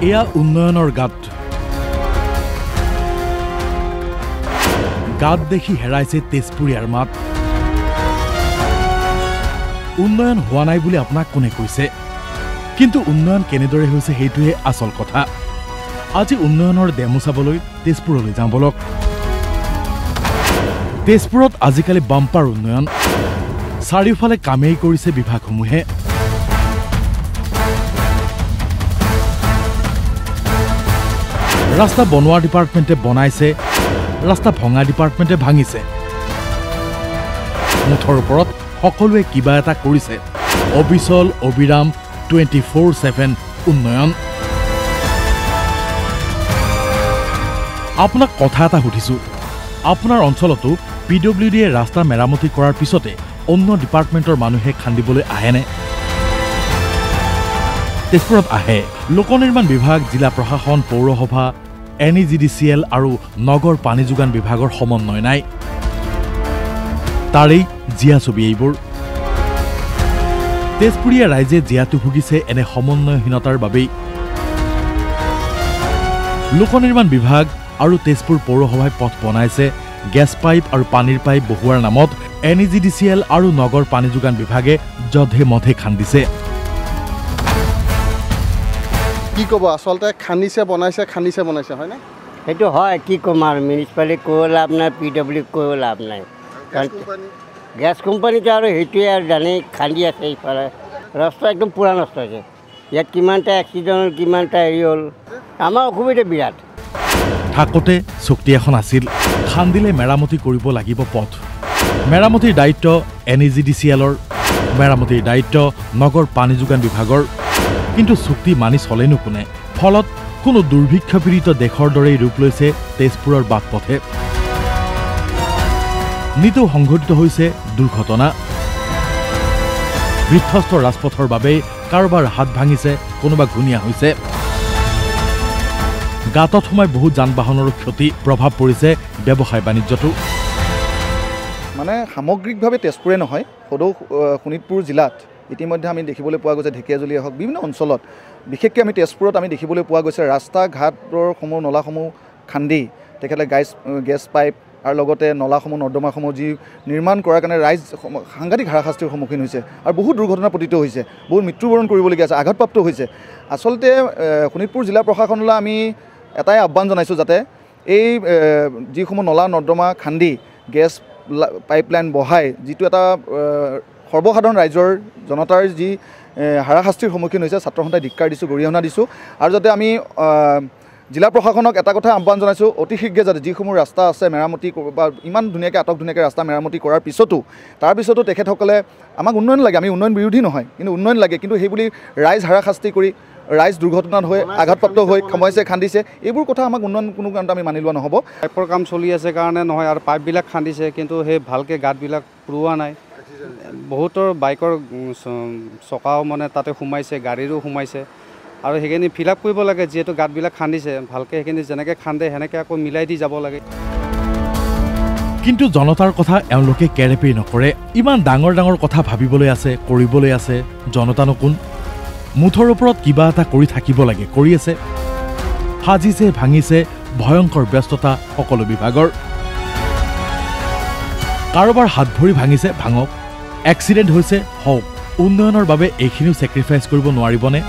এয়া উন্নয়নৰ গাত গাত দেখি হেৰাইছে তেজপুৰীয়াৰ মাত উন্নয়ন হোৱা নাই বুলি আপোনাক কোনে কৈছে কিন্তু উন্নয়ন কেনেদৰে হৈছে সেইটোহে আসল কথা আজি উন্নয়নৰ ডেমো চাবলৈ তেজপুৰলৈ যাওঁ বলক তেজপুৰত আজিকালি বাম্পাৰ উন্নয়ন চাৰিওফালে কামেই কৰিছে বিভাগসমূহে ৰাস্তা বনোৱা ডিপাৰ্টমেণ্টে বনাইছে ৰাস্তা ভঙা ডিপাৰ্টমেণ্টে ভাঙিছে মুঠৰ ওপৰত সকলোৱে কিবা এটা কৰিছে অবিচল অবিৰাম 24/7 উন্নয়ন আপোনাক কথা এটা সুধিছো আপোনাৰ অঞ্চলতো পিডব্লিউডিয়ে ৰাস্তা মেৰামতি কৰাৰ পিছতে অন্য ডিপাৰ্টমেণ্টৰ মানুহে খান্দিবলৈ আহেনে তেজপুৰত আহে লোক নিৰ্মাণ বিভাগ জিলা প্ৰশাসন পৌৰসভা NEGDCL আৰু নগৰ পানী যোগান বিভাগৰ সমন্বয় নাই তাৰেই জিয়া ছবি এইবোৰ তেজপুৰীয়া ৰাইজে জিয়াটো ভুগিছে এনে সমন্বয়হীনতাৰ বাবেই লোক নিৰ্মাণ বিভাগ আৰু তেজপুৰ পৌৰসভাই পথ বনাইছে গেছ পাইপ আৰু পানীৰ পাইপ বহুৱাৰ নামত NEGDCL আৰু নগৰ পানী যোগান বিভাগে যধে মধে খান্দিছে কি ক'ব আচলতে খান্দিছে বনাইছে হয় না সেইটো হয় কি ক'ম আৰু মিউনিচিপালিটি কৈ লাভ নাই PW কৈ লাভ নাই গেছ কোম্পানীটো আৰু সেইটোৱে আৰু জানেই খান্দি আছে এইফালে ৰাস্তা একদম পুৰা নষ্ট হৈছে ইয়াত কিমানটা এক্সিডেণ্ট হ'ল কিমানটা হেৰি হ'ল আমাৰ অসুবিধা বিৰাট থাকোঁতে চুক্তি এখন আছিল খান্দিলে মেৰামতি কৰিব লাগিব পথ মেৰামতিৰ দায়িত্ব NEGDCLৰ মেৰামতিৰ দায়িত্ব নগৰ পানী যোগান বিভাগৰ কিন্তু চুক্তি মানি চলেনো কোনে ফলত কোনো দুৰ্ভিক্ষপীড়িত দেশৰ দৰেই ৰূপ লৈছে তেজপুৰৰ বাট পথে নিতৌ সংঘটিত হৈছে দুৰ্ঘটনা বিধ্বস্ত ৰাজপথৰ বাবে কাৰোবাৰ হাত ভাঙিছে কোনোবা ঘূণীয়া হৈছে গাঁতত সোমাই বহু যান বাহনৰ ক্ষতি প্ৰভাৱ পৰিছে ব্যৱসায় বাণিজ্যটো মানে সামগ্ৰিকভাৱে তেজপুৰে নহয় সদৌ শোণিতপুৰ জিলাত ইতিমধ্যে আমি দেখিবলৈ পোৱা গৈছে ঢেকীয়াজুলিয়ে হওক বিভিন্ন অঞ্চলত বিশেষকৈ আমি তেজপুৰত আমি দেখিবলৈ পোৱা গৈছে ৰাস্তা ঘাটৰসমূহ নলাসমূহ খান্দি তেখেতে গেছ পাইপ আৰু লগতে নলাসমূহ নৰ্দমাসমূহ যি নিৰ্মাণ কৰাৰ কাৰণে ৰাইজ সাংঘাতিক হাৰাশাস্তিৰ সন্মুখীন হৈছে আৰু বহুত দুৰ্ঘটনা পতিত হৈছে বহুত মৃত্যুবৰণ কৰিবলগীয়া আছে আঘাতপ্ৰাপ্ত হৈছে আচলতে শোণিতপুৰ জিলা প্ৰশাসনলৈ আমি এটাই আহ্বান জনাইছোঁ যাতে এই যিসমূহ নলা নৰ্দমা খান্দি গেছ পাইপলাইন বহাই যিটো এটা সৰ্বসাধাৰণ ৰাইজৰ জনতাৰ যি হাৰাশাস্তিৰ সন্মুখীন হৈছে ছাত্ৰ সন্থাই ধিক্কাৰ দিছোঁ গৰিহণা দিছোঁ আৰু যাতে আমি জিলা প্ৰশাসনক এটা কথা আহ্বান জনাইছোঁ অতি শীঘ্ৰে যাতে যিসমূহ ৰাস্তা আছে মেৰামতি বা ইমান ধুনীয়াকৈ আটকধুনীয়াকৈ ৰাস্তা মেৰামতি কৰাৰ পিছতো তাৰপিছতো তেখেতসকলে আমাক উন্নয়ন লাগে আমি উন্নয়ন বিৰোধী নহয় কিন্তু উন্নয়ন লাগে কিন্তু সেইবুলি ৰাইজ হাৰাশাস্তি কৰি ৰাইজ দুৰ্ঘটনাত হৈ আঘাতপ্ৰাপ্ত হৈ খামুৱাইছে খান্দিছে এইবোৰ কথা আমাক উন্নয়ন কোনো কাৰণত আমি মানি লোৱা নহ'ব পাইপৰ কাম চলি আছে কাৰণে নহয় আৰু পাইপবিলাক খান্দিছে কিন্তু সেই ভালকৈ গাঁতবিলাক পুৰোৱা নাই বহুতৰ বাইকৰ চকাও মানে তাতে সোমাইছে গাড়ীৰো সোমাইছে আৰু সেইখিনি ফিল আপ কৰিব লাগে যিহেতু গাঁতবিলাক খান্দিছে ভালকৈ সেইখিনি যেনেকৈ খান্দে সেনেকৈ আকৌ মিলাই দি যাব লাগে কিন্তু জনতাৰ কথা এওঁলোকে কেৰেপেই নকৰে ইমান ডাঙৰ ডাঙৰ কথা ভাবিবলৈ আছে কৰিবলৈ আছে জনতানো কোন মুঠৰ ওপৰত কিবা এটা কৰি থাকিব লাগে কৰি আছে সাজিছে ভাঙিছে ভয়ংকৰ ব্যস্ততা সকলো বিভাগৰ কাৰোবাৰ হাত ভৰি ভাঙিছে ভাঙক এক্সিডেণ্ট হৈছে হওক উন্নয়নৰ বাবে এইখিনিও ছেক্ৰিফাইচ কৰিব নোৱাৰিবনে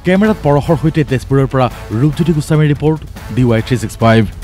কেমেৰাত পৰশৰ সৈতে তেজপুৰৰ পৰা ৰূপজ্যোতি গোস্বামীৰ ৰিপৰ্ট DY365